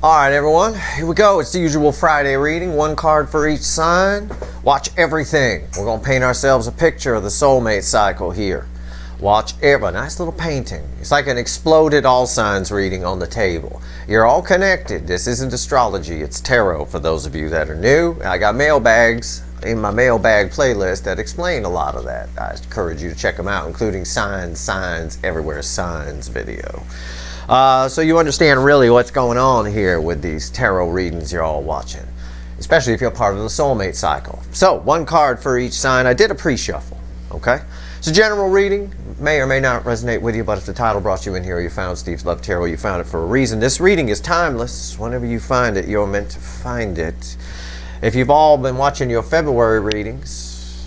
Alright everyone, here we go. It's the usual Friday reading, one card for each sign. Watch everything. We're going to paint ourselves a picture of the soulmate cycle here. Watch every nice little painting. It's like an exploded all signs reading on the table. You're all connected. This isn't astrology, it's tarot for those of you that are new. I got mailbags in my mailbag playlist that explain a lot of that. I encourage you to check them out, including signs everywhere, signs video. So you understand really what's going on here with these tarot readings you're all watching, especially if you're part of the soulmate cycle. So one card for each sign. I did a pre-shuffle, okay? It's a general reading, may or may not resonate with you, but if the title brought you in here, you found Steve's Love Tarot, you found it for a reason. This reading is timeless. Whenever you find it, you're meant to find it. If you've all been watching your February readings,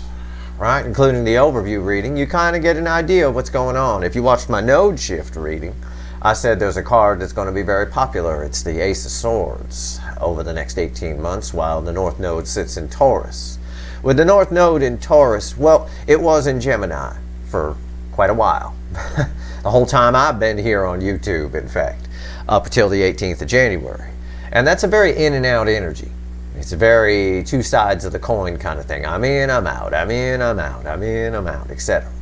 right, including the overview reading, you kind of get an idea of what's going on. If you watched my node shift reading, I said there's a card that's going to be very popular. It's the Ace of Swords over the next 18 months while the North Node sits in Taurus. With the North Node in Taurus, well, it was in Gemini for quite a while. The whole time I've been here on YouTube, in fact, up until the 18th of January. And that's a very in and out energy. It's a very two sides of the coin kind of thing. I'm in, I'm out, I'm in, I'm out, I'm in, I'm out, etc.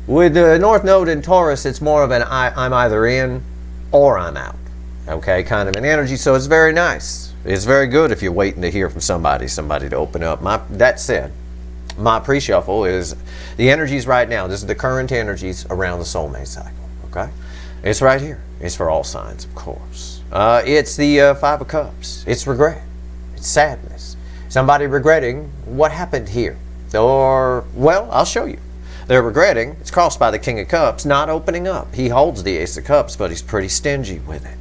With the North Node in Taurus, it's more of an I'm either in or I'm out, okay, kind of an energy. So it's very nice. It's very good if you're waiting to hear from somebody to open up. That said, my pre-shuffle is the energies right now. This is the current energies around the soulmate cycle, okay? It's right here. It's for all signs, of course. It's the Five of Cups. It's regret. It's sadness. Somebody regretting what happened here. Or, well, I'll show you. They're regretting, it's crossed by the King of Cups, not opening up. He holds the Ace of Cups, but he's pretty stingy with it.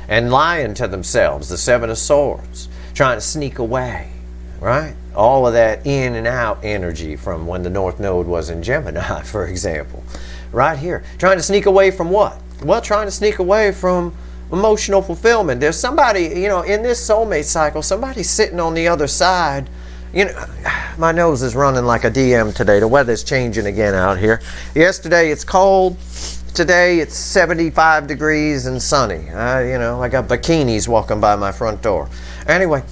And lying to themselves, the Seven of Swords, trying to sneak away, right? All of that in and out energy from when the North Node was in Gemini, for example. Right here. Trying to sneak away from what? Well, trying to sneak away from emotional fulfillment. There's somebody, you know, in this soulmate cycle, somebody's sitting on the other side. You know, my nose is running like a DM today. The weather's changing again out here. Yesterday it's cold. Today it's 75 degrees and sunny. You know, I got bikinis walking by my front door. Anyway,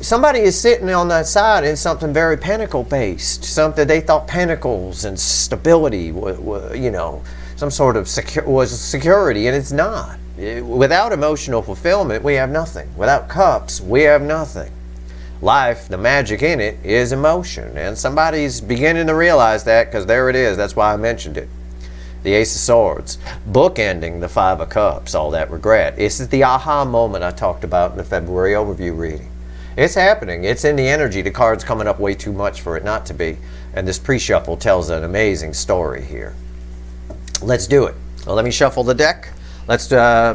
somebody is sitting on that side in something very pentacle based. Something they thought pentacles and stability were, you know, some sort of security, and it's not. Without emotional fulfillment, we have nothing. Without cups, we have nothing. Life, the magic in it, is emotion. And somebody's beginning to realize that, because there it is. That's why I mentioned it. The Ace of Swords. Bookending the Five of Cups, all that regret. This is the aha moment I talked about in the February overview reading. It's happening. It's in the energy. The card's coming up way too much for it not to be. And this pre-shuffle tells an amazing story here. Let's do it. Well, let me shuffle the deck. Let's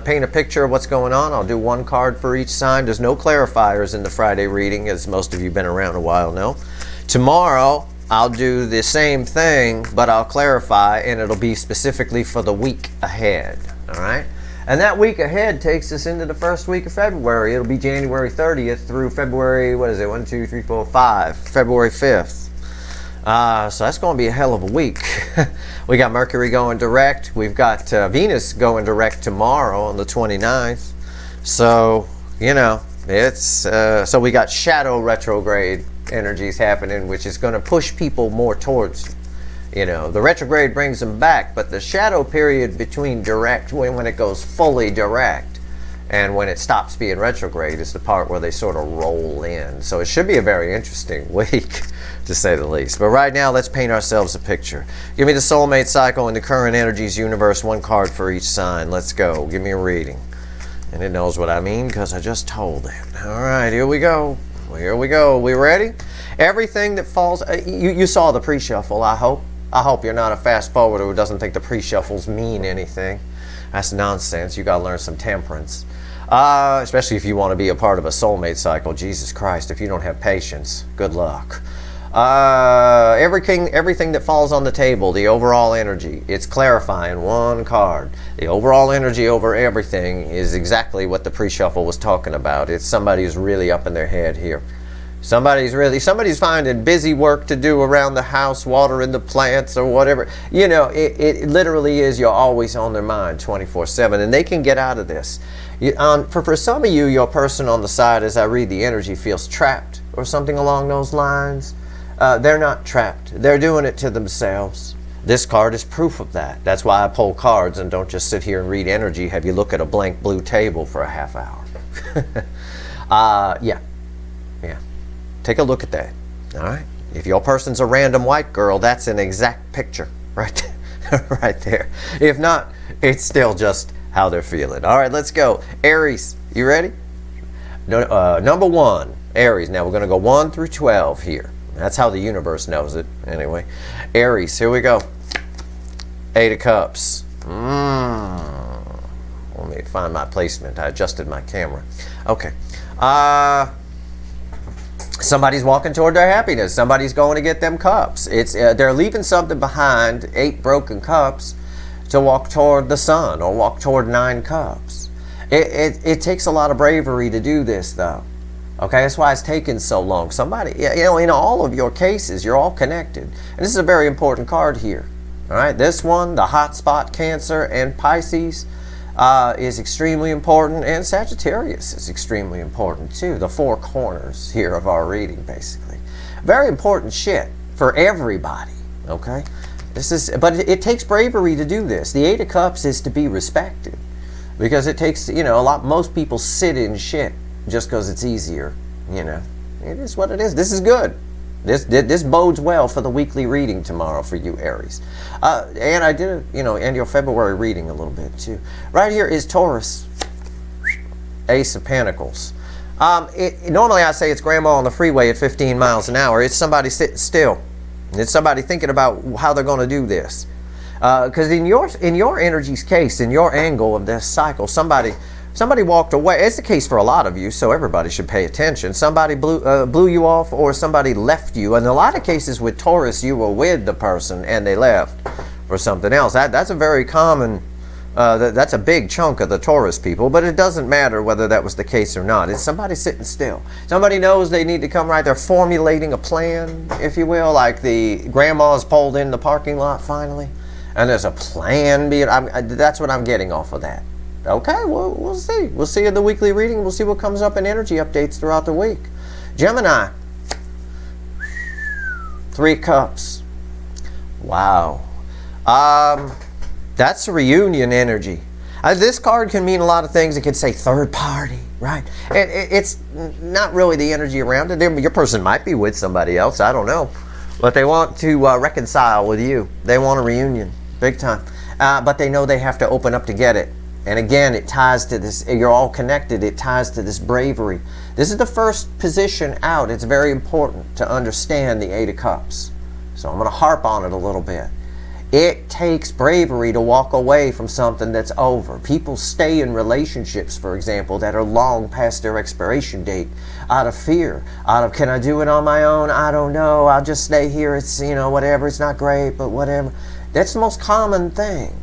paint a picture of what's going on. I'll do one card for each sign. There's no clarifiers in the Friday reading, as most of you have been around a while know. Tomorrow, I'll do the same thing, but I'll clarify, and it'll be specifically for the week ahead. All right? And that week ahead takes us into the first week of February. It'll be January 30th through February, what is it, 1, 2, 3, 4, 5, February 5th. So that's going to be a hell of a week. We got Mercury going direct. We've got Venus going direct tomorrow on the 29th. So, you know, it's so we got shadow retrograde energies happening, which is going to push people more towards, you know, the retrograde brings them back, but the shadow period between direct, when it goes fully direct and when it stops being retrograde, is the part where they sort of roll in. So it should be a very interesting week, to say the least. But right now, let's paint ourselves a picture. Give me the soulmate cycle and the current energies universe, one card for each sign. Let's go. Give me a reading. And it knows what I mean because I just told it. All right, here we go. Here we go. We ready? Everything that falls... You saw the pre-shuffle, I hope. I hope you're not a fast forwarder who doesn't think the pre-shuffles mean anything. That's nonsense. You got to learn some temperance. Especially if you want to be a part of a soulmate cycle. Jesus Christ, if you don't have patience, good luck. Everything that falls on the table, the overall energy, it's clarifying one card. The overall energy over everything is exactly what the pre-shuffle was talking about. It's somebody who's really up in their head here. Somebody's finding busy work to do around the house, watering the plants or whatever. You know, it literally is, you're always on their mind 24/7, and they can get out of this. For some of you, your person on the side, as I read the energy, feels trapped or something along those lines. They're not trapped. They're doing it to themselves. This card is proof of that. That's why I pull cards and don't just sit here and read energy, have you look at a blank blue table for a half hour. Yeah. Take a look at that. All right. If your person's a random white girl, that's an exact picture right there. If not, it's still just how they're feeling. All right, let's go. Aries, you ready? Number 1, Aries. Now we're going to go 1 through 12 here. That's how the universe knows it. Anyway, Aries, here we go. 8 of Cups. Let me find my placement. I adjusted my camera. Okay. Somebody's walking toward their happiness. Somebody's going to get them cups. They're leaving something behind, 8 broken cups, to walk toward the sun or walk toward 9 cups. It takes a lot of bravery to do this, though. Okay, that's why it's taken so long. Somebody, you know, in all of your cases, you're all connected. And this is a very important card here. All right, this one, the hot spot, Cancer and Pisces, is extremely important, and Sagittarius is extremely important too. The 4 corners here of our reading, basically. Very important shit for everybody, okay? But it takes bravery to do this. The 8 of Cups is to be respected, because it takes, you know, most people sit in shit just because it's easier, you know. It is what it is. This is good. This bodes well for the weekly reading tomorrow for you, Aries. And I did, you know, and your February reading a little bit too. Right here is Taurus, Ace of Pentacles. Normally I say it's grandma on the freeway at 15 miles an hour. It's somebody sitting still. It's somebody thinking about how they're going to do this. Because in your energy's case, in your angle of this cycle, somebody walked away. It's the case for a lot of you, so everybody should pay attention. Somebody blew you off, or somebody left you. In a lot of cases with Taurus, you were with the person and they left for something else. That's a very common, that's a big chunk of the Taurus people, but it doesn't matter whether that was the case or not. It's somebody sitting still. Somebody knows they need to come right. They're formulating a plan, if you will, like the grandma's pulled in the parking lot finally, and there's a plan being, that's what I'm getting off of that. Okay, well, we'll see. We'll see in the weekly reading. We'll see what comes up in energy updates throughout the week. Gemini, 3 Cups. Wow. That's reunion energy. This card can mean a lot of things. It can say third party, right? It's not really the energy around it. Your person might be with somebody else. I don't know. But they want to reconcile with you. They want a reunion, big time. But they know they have to open up to get it. And again, it ties to this, you're all connected, it ties to this bravery. This is the first position out. It's very important to understand the 8 of Cups. So I'm going to harp on it a little bit. It takes bravery to walk away from something that's over. People stay in relationships, for example, that are long past their expiration date out of fear, out of, can I do it on my own? I don't know. I'll just stay here. It's, you know, whatever. It's not great, but whatever. That's the most common thing.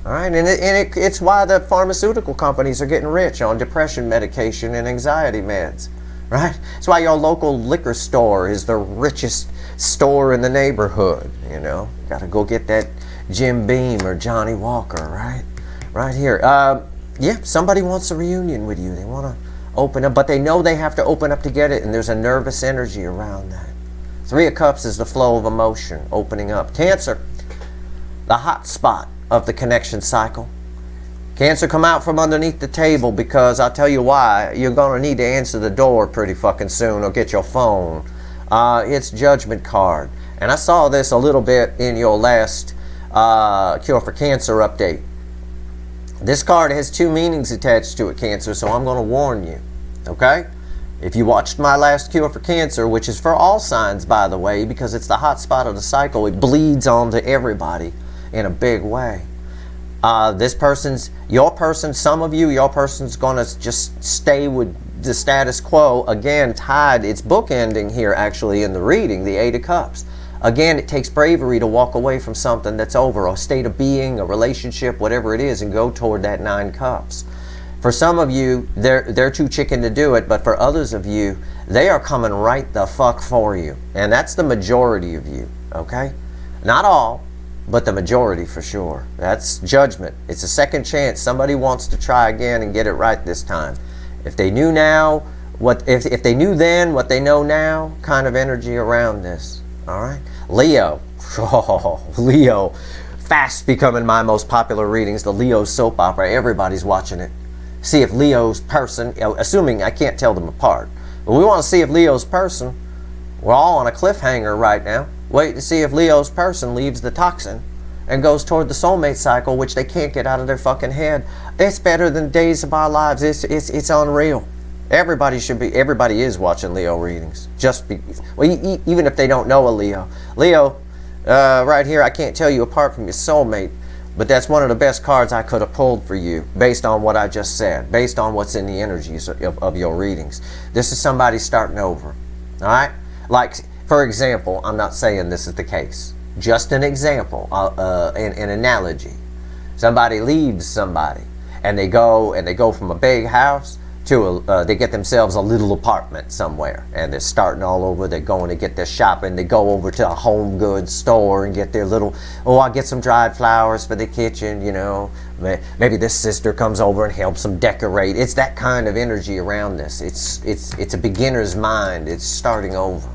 All right, and it's why the pharmaceutical companies are getting rich on depression medication and anxiety meds, right? It's why your local liquor store is the richest store in the neighborhood, you know. Got to go get that Jim Beam or Johnny Walker, right? Right here. Yeah, somebody wants a reunion with you. They want to open up, but they know they have to open up to get it, and there's a nervous energy around that. 3 of Cups is the flow of emotion, opening up. Cancer, the hot spot of the connection cycle. Cancer, come out from underneath the table, because I'll tell you why. You're going to need to answer the door pretty fucking soon, or get your phone. It's Judgment card. And I saw this a little bit in your last Cure for Cancer update. This card has 2 meanings attached to it, Cancer, so I'm going to warn you. Okay? If you watched my last Cure for Cancer, which is for all signs, by the way, because it's the hot spot of the cycle, it bleeds onto everybody in a big way. Your person, some of you, your person's going to just stay with the status quo. Again, tied, it's bookending here actually in the reading, the 8 of Cups. Again, it takes bravery to walk away from something that's over, a state of being, a relationship, whatever it is, and go toward that 9 Cups. For some of you, they're too chicken to do it, but for others of you, they are coming right the fuck for you. And that's the majority of you, okay? Not all, but the majority for sure. That's judgment. It's a second chance. Somebody wants to try again and get it right this time. If they knew now, if they knew then what they know now, kind of energy around this, all right? Leo. Oh, Leo. Fast becoming my most popular readings, the Leo soap opera. Everybody's watching it. See if Leo's person, assuming I can't tell them apart, but we want to see if Leo's person, we're all on a cliffhanger right now, wait to see if Leo's person leaves the toxin and goes toward the soulmate cycle, which they can't get out of their fucking head. It's better than days of our lives. It's unreal. Everybody is watching Leo readings. Even if they don't know a Leo. Leo, right here, I can't tell you apart from your soulmate, but that's one of the best cards I could have pulled for you based on what I just said, based on what's in the energies of your readings. This is somebody starting over, all right? Like, for example, I'm not saying this is the case. Just an example, an analogy. Somebody leaves somebody, and they go from a big house to they get themselves a little apartment somewhere, and they're starting all over. They're going to get their shopping. They go over to a home goods store and get their little, I'll get some dried flowers for the kitchen, you know. Maybe this sister comes over and helps them decorate. It's that kind of energy around this. It's a beginner's mind. It's starting over.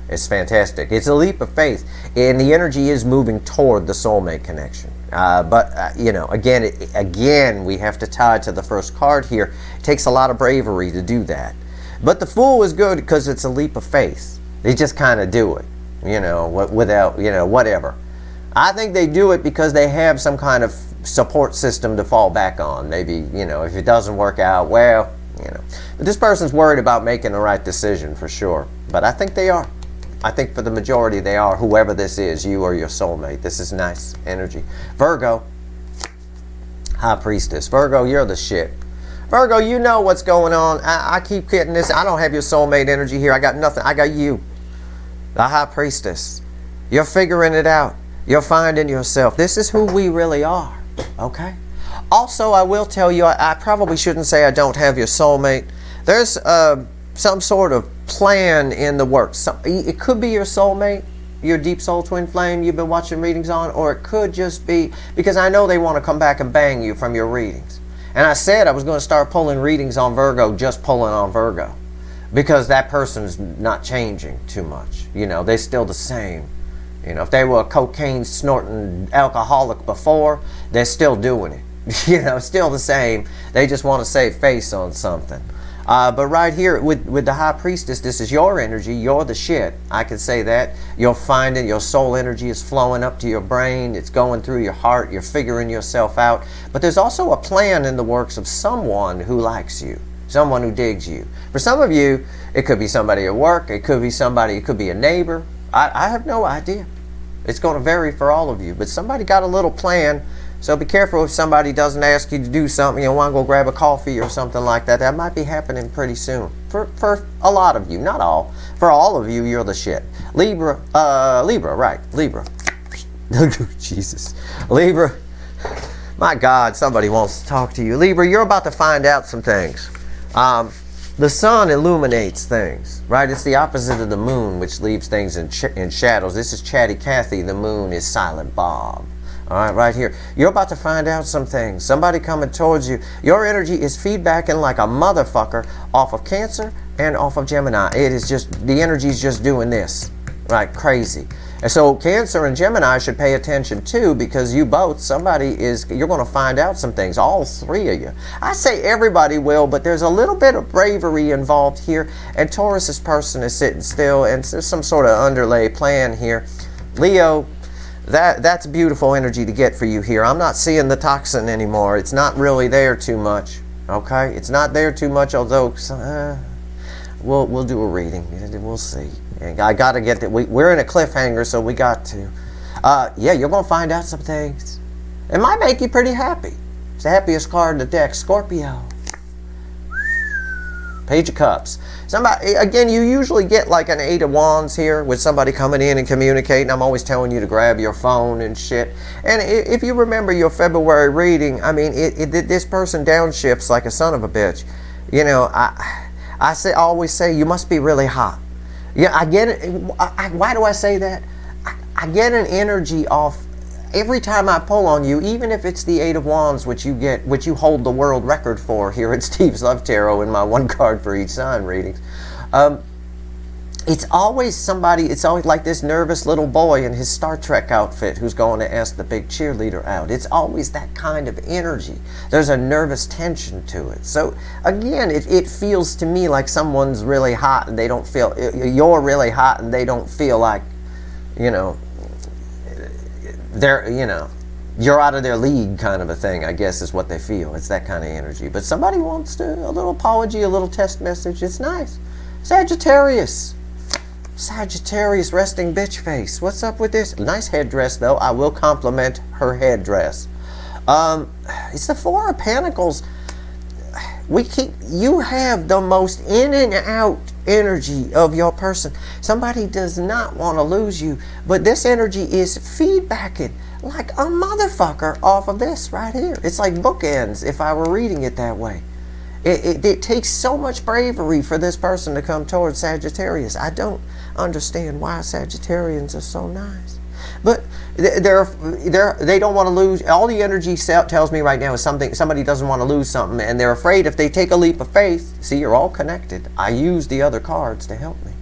It's fantastic. It's a leap of faith, and the energy is moving toward the soulmate connection. You know, again, we have to tie to the first card here. It takes a lot of bravery to do that. But the Fool is good because it's a leap of faith. They just kind of do it, you know, without, you know, whatever. I think they do it because they have some kind of support system to fall back on. Maybe, you know, if it doesn't work out, well, you know. But this person's worried about making the right decision for sure. But I think they are. I think for the majority they are, whoever this is, you or your soulmate. This is nice energy. Virgo, High Priestess. Virgo, you're the shit. Virgo, you know what's going on. I keep getting this. I don't have your soulmate energy here. I got nothing. I got you. The High Priestess. You're figuring it out. You're finding yourself. This is who we really are. Okay? Also, I will tell you, I probably shouldn't say I don't have your soulmate. There's some sort of plan in the works. It could be your soulmate, your deep soul twin flame you've been watching readings on, or it could just be, because I know they want to come back and bang you from your readings. And I said I was going to start pulling readings on Virgo, just pulling on Virgo, because that person's not changing too much. You know, they're still the same. You know, if they were a cocaine snorting alcoholic before, they're still doing it. You know, still the same. They just want to save face on something. But right here with the High Priestess, this is your energy. You're the shit. I can say that. You're finding your soul energy is flowing up to your brain. It's going through your heart. You're figuring yourself out. But there's also a plan in the works of someone who likes you, someone who digs you. For some of you, it could be somebody at work. It could be somebody. It could be a neighbor. I have no idea. It's going to vary for all of you. But somebody got a little plan. So be careful if somebody doesn't ask you to do something, you want to go grab a coffee or something like that. That might be happening pretty soon. For a lot of you, not all. For all of you, you're the shit. Libra, right, Libra. Jesus. Libra, my God, somebody wants to talk to you. Libra, you're about to find out some things. The sun illuminates things, right? It's the opposite of the moon, which leaves things in shadows. This is Chatty Cathy. The moon is Silent Bob. All right, right here. You're about to find out some things. Somebody coming towards you. Your energy is feedbacking like a motherfucker off of Cancer and off of Gemini. It is just, the energy is just doing this, right? Crazy. And so Cancer and Gemini should pay attention too, because you both, you're going to find out some things, all three of you. I say everybody will, but there's a little bit of bravery involved here, and Taurus's person is sitting still, and there's some sort of underlay plan here. Leo, that's beautiful energy to get for you here. I'm not seeing the toxin anymore. It's not really there too much. Okay? It's not there too much, although we'll do a reading. We'll see. And I got to get that. We're in a cliffhanger, so we got to. Yeah, you're going to find out some things. It might make you pretty happy. It's the happiest card in the deck, Scorpio. Page of Cups. Somebody, again, you usually get like an 8 of Wands here with somebody coming in and communicating. I'm always telling you to grab your phone and shit. And if you remember your February reading, I mean, this person downshifts like a son of a bitch. You know, I always say you must be really hot. Yeah, I get it. Why do I say that? I get an energy off every time I pull on you, even if it's the 8 of Wands, which you hold the world record for here at Steve's Love Tarot in my 1 card for each sign readings. It's always somebody, it's always like this nervous little boy in his Star Trek outfit who's going to ask the big cheerleader out. It's always that kind of energy. There's a nervous tension to it. So again, it feels to me like someone's really hot and they don't feel, you're really hot and they don't feel like, you know, they're, you know, you're out of their league kind of a thing, I guess is what they feel. It's that kind of energy. But somebody wants to, a little apology, a little test message. It's nice. Sagittarius. Sagittarius resting bitch face. What's up with this? Nice headdress though. I will compliment her headdress. It's the 4 of Pentacles. You have the most in and out energy of your person. Somebody does not want to lose you, but this energy is feedbacking like a motherfucker off of this right here. It's like bookends if I were reading it that way. It takes so much bravery for this person to come towards Sagittarius. I don't understand why Sagittarians are so nice. But they don't want to lose. All the energy tells me right now is somebody doesn't want to lose something, and they're afraid if they take a leap of faith. See, you're all connected. I use the other cards to help me.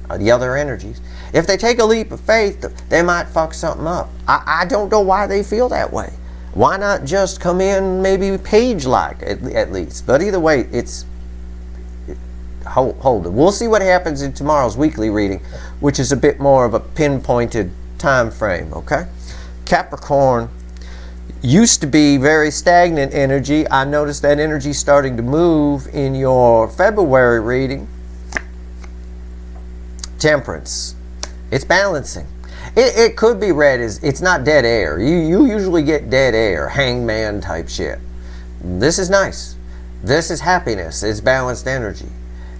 The other energies. If they take a leap of faith, they might fuck something up. I don't know why they feel that way. Why not just come in maybe page-like at least? But either way, it's... Hold it. We'll see what happens in tomorrow's weekly reading, which is a bit more of a pinpointed time frame, okay? Capricorn used to be very stagnant energy. I noticed that energy starting to move in your February reading. Temperance. It's balancing. It could be read as it's not dead air. You usually get dead air, hangman type shit. This is nice. This is happiness. It's balanced energy.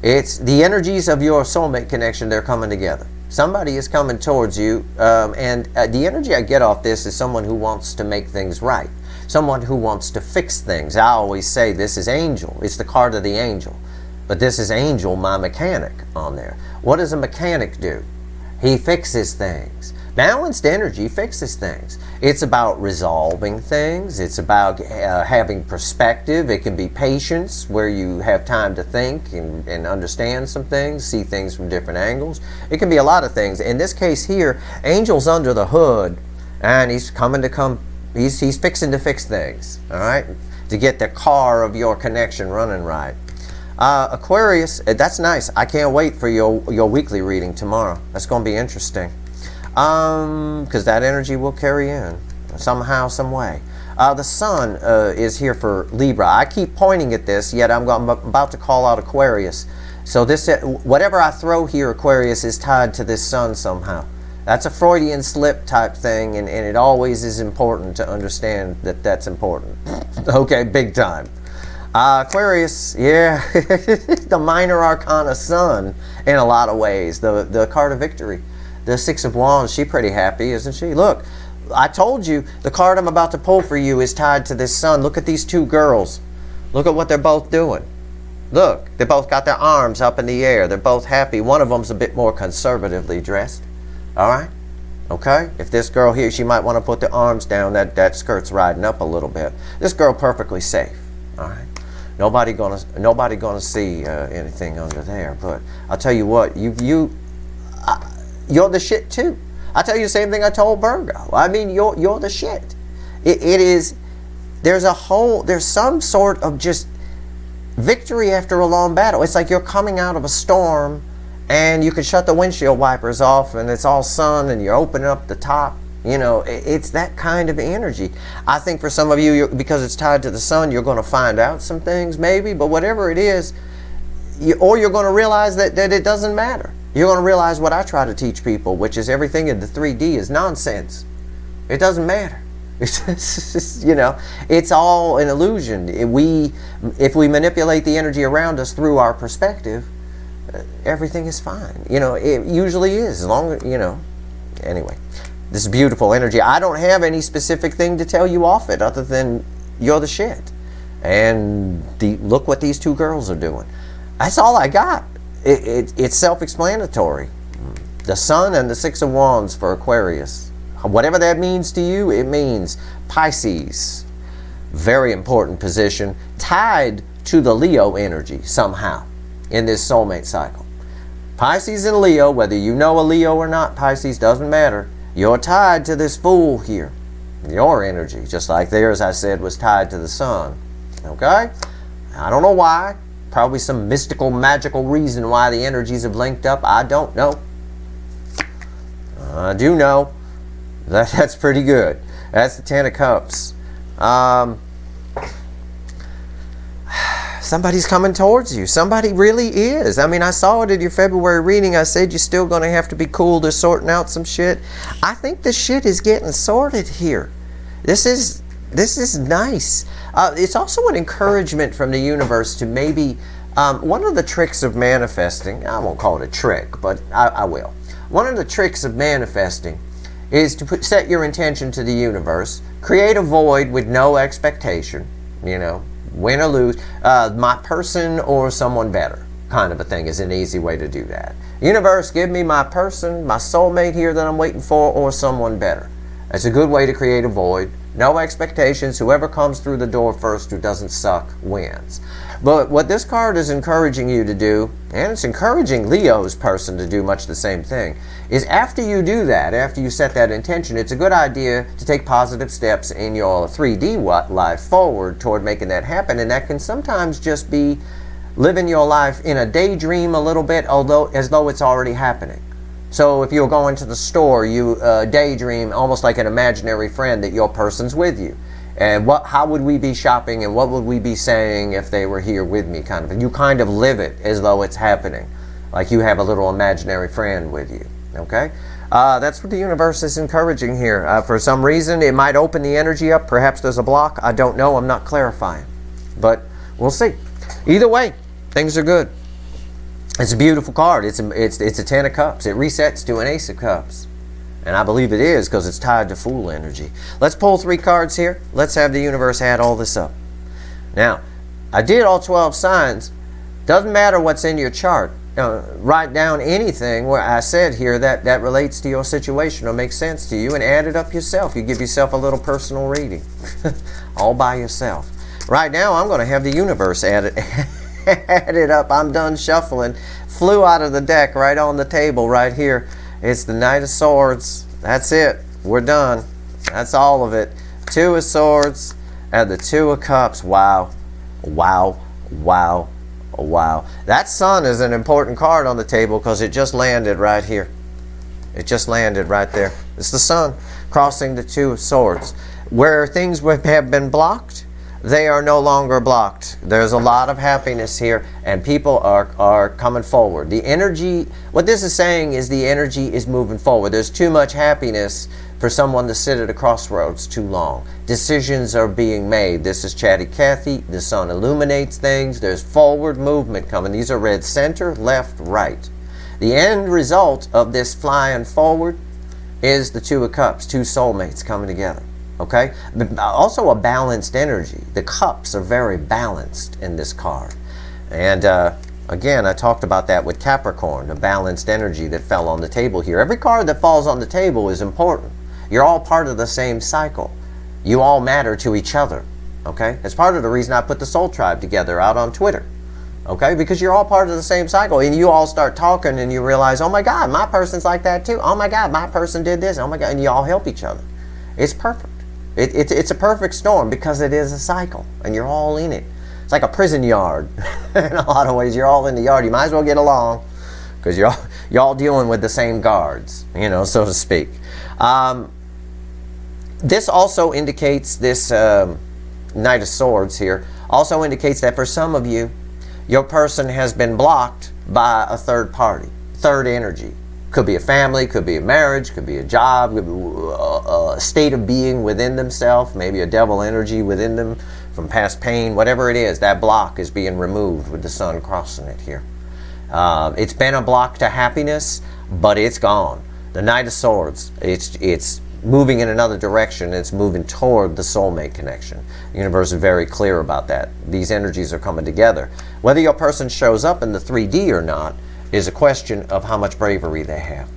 It's the energies of your soulmate connection. They're coming together. Somebody is coming towards you, and the energy I get off this is someone who wants to make things right. Someone who wants to fix things. I always say this is angel. It's the card of the angel. But this is angel, my mechanic, on there. What does a mechanic do? He fixes things. Balanced energy fixes things. It's about resolving things. It's about having perspective. It can be patience, where you have time to think and understand some things, see things from different angles. It can be a lot of things. In this case here, Angel's under the hood, and he's he's fixing to fix things, all right, to get the car of your connection running right. Aquarius, that's nice. I can't wait for your weekly reading tomorrow. That's going to be interesting. Because that energy will carry in somehow, some way. The sun is here for Libra. I keep pointing at this, yet I'm about to call out Aquarius. So this, whatever I throw here, Aquarius, is tied to this sun somehow. That's a Freudian slip type thing, and it always is important to understand that that's important. Okay, big time. Aquarius, yeah, the minor arcana sun in a lot of ways. The card of victory. The 6 of Wands, she's pretty happy, isn't she? Look, I told you, the card I'm about to pull for you is tied to this sun. Look at these 2 girls. Look at what they're both doing. Look, they both got their arms up in the air. They're both happy. One of them's a bit more conservatively dressed. All right? Okay? If this girl here, she might want to put the arms down. That skirt's riding up a little bit. This girl perfectly safe. All right? Nobody gonna see anything under there. But I'll tell you what, you're the shit too. I tell you the same thing I told Virgo. I mean, you're the shit. There's some sort of just victory after a long battle. It's like you're coming out of a storm and you can shut the windshield wipers off and it's all sun and you're opening up the top. You know, it's that kind of energy. I think for some of you, because it's tied to the sun, you're going to find out some things maybe, but whatever it is, or you're going to realize that it doesn't matter. You're going to realize what I try to teach people, which is everything in the 3D is nonsense. It doesn't matter. It's, you know, it's all an illusion. If we manipulate the energy around us through our perspective, everything is fine. You know, it usually is, as long as, you know. Anyway, this is beautiful energy. I don't have any specific thing to tell you off it other than you're the shit. And look what these two girls are doing. That's all I got. It's self-explanatory. The Sun and the Six of Wands for Aquarius. Whatever that means to you, it means Pisces. Very important position. Tied to the Leo energy somehow in this soulmate cycle. Pisces and Leo, whether you know a Leo or not, Pisces, doesn't matter. You're tied to this Fool here. Your energy, just like theirs, I said, was tied to the Sun. Okay? I don't know why. Probably some mystical, magical reason why the energies have linked up. I don't know. I do know. That's pretty good. That's the Ten of Cups. Somebody's coming towards you. Somebody really is. I mean, I saw it in your February reading. I said you're still going to have to be cool to sorting out some shit. I think the shit is getting sorted here. This is nice. It's also an encouragement from the universe to maybe, one of the tricks of manifesting, I won't call it a trick, but I will. One of the tricks of manifesting is to set your intention to the universe, create a void with no expectation, you know, win or lose, my person or someone better kind of a thing is an easy way to do that. Universe, give me my person, my soulmate here that I'm waiting for, or someone better. That's a good way to create a void. No expectations. Whoever comes through the door first who doesn't suck wins. But what this card is encouraging you to do, and it's encouraging Leo's person to do much the same thing, is after you do that, after you set that intention, it's a good idea to take positive steps in your 3D life forward toward making that happen. And that can sometimes just be living your life in a daydream a little bit, although as though it's already happening. So if you're going to the store, you daydream almost like an imaginary friend that your person's with you. And how would we be shopping and what would we be saying if they were here with me, kind of. You kind of live it as though it's happening. Like you have a little imaginary friend with you. Okay? That's what the universe is encouraging here. For some reason, it might open the energy up. Perhaps there's a block. I don't know. I'm not clarifying. But we'll see. Either way, things are good. It's a beautiful card. It's a Ten of Cups. It resets to an Ace of Cups. And I believe it is because it's tied to Fool energy. Let's pull 3 cards here. Let's have the universe add all this up. Now, I did all 12 signs. Doesn't matter what's in your chart. Write down anything where I said here that relates to your situation or makes sense to you and add it up yourself. You give yourself a little personal reading. All by yourself. Right now, I'm going to have the universe add it up. I'm done shuffling. Flew out of the deck right on the table right here. It's the Knight of Swords. That's it. We're done. That's all of it. 2 of Swords and the 2 of Cups. Wow. Wow. Wow. Wow. That Sun is an important card on the table because it just landed right here. It just landed right there. It's the Sun crossing the 2 of Swords. Where things have been blocked, they are no longer blocked. There's a lot of happiness here, and people are coming forward. The energy, what this is saying is the energy is moving forward. There's too much happiness for someone to sit at a crossroads too long. Decisions are being made. This is Chatty Cathy. The Sun illuminates things. There's forward movement coming. These are read center, left, right. The end result of this flying forward is the 2 of Cups, 2 soulmates coming together. Okay? But also a balanced energy. The cups are very balanced in this card. And again, I talked about that with Capricorn, the balanced energy that fell on the table here. Every card that falls on the table is important. You're all part of the same cycle. You all matter to each other. Okay? It's part of the reason I put the Soul Tribe together out on Twitter. Okay? Because you're all part of the same cycle. And you all start talking and you realize, oh my God, my person's like that too. Oh my God, my person did this. Oh my God. And you all help each other. It's perfect. It's a perfect storm because it is a cycle and you're all in it. It's like a prison yard. In a lot of ways, you're all in the yard. You might as well get along because you're all dealing with the same guards, you know, so to speak. This also indicates, this Knight of Swords here, also indicates that for some of you, your person has been blocked by a third party, third energy. Could be a family, could be a marriage, could be a job, could be a state of being within themselves, maybe a devil energy within them from past pain, whatever it is, that block is being removed with the sun crossing it here. It's been a block to happiness, but it's gone. The Knight of Swords, it's moving in another direction. It's moving toward the soulmate connection. The universe is very clear about that. These energies are coming together. Whether your person shows up in the 3D or not is a question of how much bravery they have.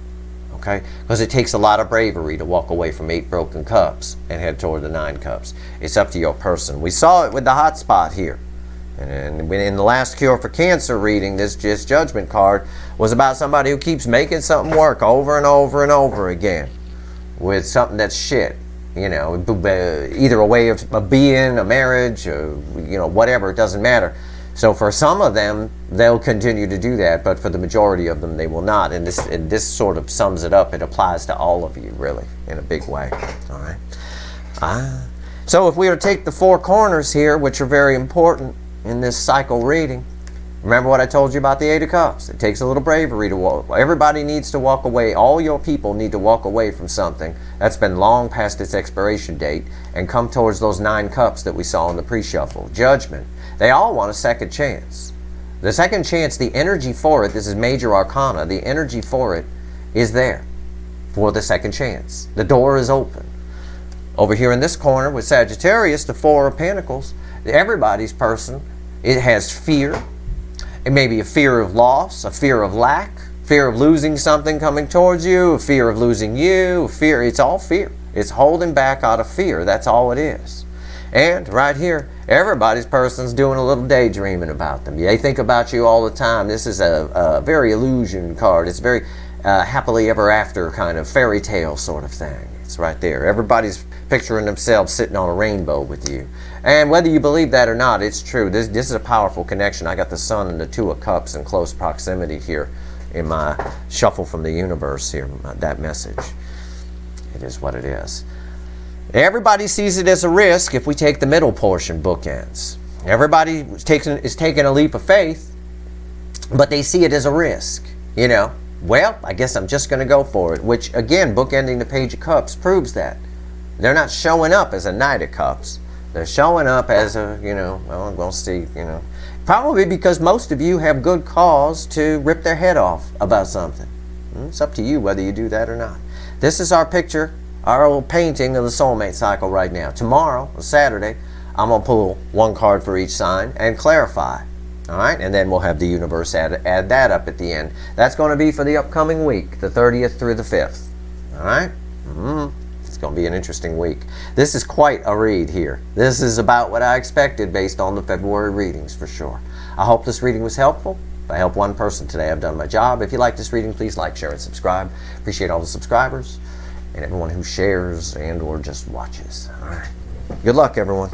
Okay? Because it takes a lot of bravery to walk away from 8 broken cups and head toward the 9 cups. It's up to your person. We saw it with the hot spot here. And in the last Cure for Cancer reading, this judgment card was about somebody who keeps making something work over and over and over again with something that's shit. You know, either a way of being, a marriage, or, you know, whatever, it doesn't matter. So for some of them, they'll continue to do that, but for the majority of them, they will not. And this sort of sums it up. It applies to all of you, really, in a big way. All right. So if we were to take the 4 corners here, which are very important in this cycle reading, remember what I told you about the 8 of Cups. It takes a little bravery to walk. Everybody needs to walk away. All your people need to walk away from something that's been long past its expiration date and come towards those 9 cups that we saw in the pre-shuffle. Judgment. They all want a second chance. The second chance, the energy for it, this is major arcana, the energy for it is there for the second chance. The door is open. Over here in this corner with Sagittarius, the 4 of Pentacles, everybody's person, it has fear. It may be a fear of loss, a fear of lack, fear of losing something coming towards you, a fear of losing you, fear. It's all fear. It's holding back out of fear. That's all it is. And right here, everybody's person's doing a little daydreaming about them. They think about you all the time. This is a very illusion card. It's very happily ever after kind of fairy tale sort of thing. It's right there. Everybody's picturing themselves sitting on a rainbow with you. And whether you believe that or not, it's true. This is a powerful connection. I got the Sun and the 2 of Cups in close proximity here in my shuffle from the universe here, that message. It is what it is. Everybody sees it as a risk if we take the middle portion, bookends. Everybody is taking a leap of faith, but they see it as a risk. You know, well, I guess I'm just going to go for it, which, again, bookending the Page of Cups proves that. They're not showing up as a Knight of Cups. They're showing up as a, you know, well, we'll see, you know. Probably because most of you have good cause to rip their head off about something. It's up to you whether you do that or not. This is our picture, our old painting of the soulmate cycle right now. Tomorrow, Saturday, I'm going to pull 1 card for each sign and clarify. All right, and then we'll have the universe add that up at the end. That's going to be for the upcoming week, the 30th through the 5th. All right? It's going to be an interesting week. This is quite a read here. This is about what I expected based on the February readings for sure. I hope this reading was helpful. If I helped one person today, I've done my job. If you like this reading, please like, share, and subscribe. Appreciate all the subscribers and everyone who shares and or just watches. All right. Good luck, everyone.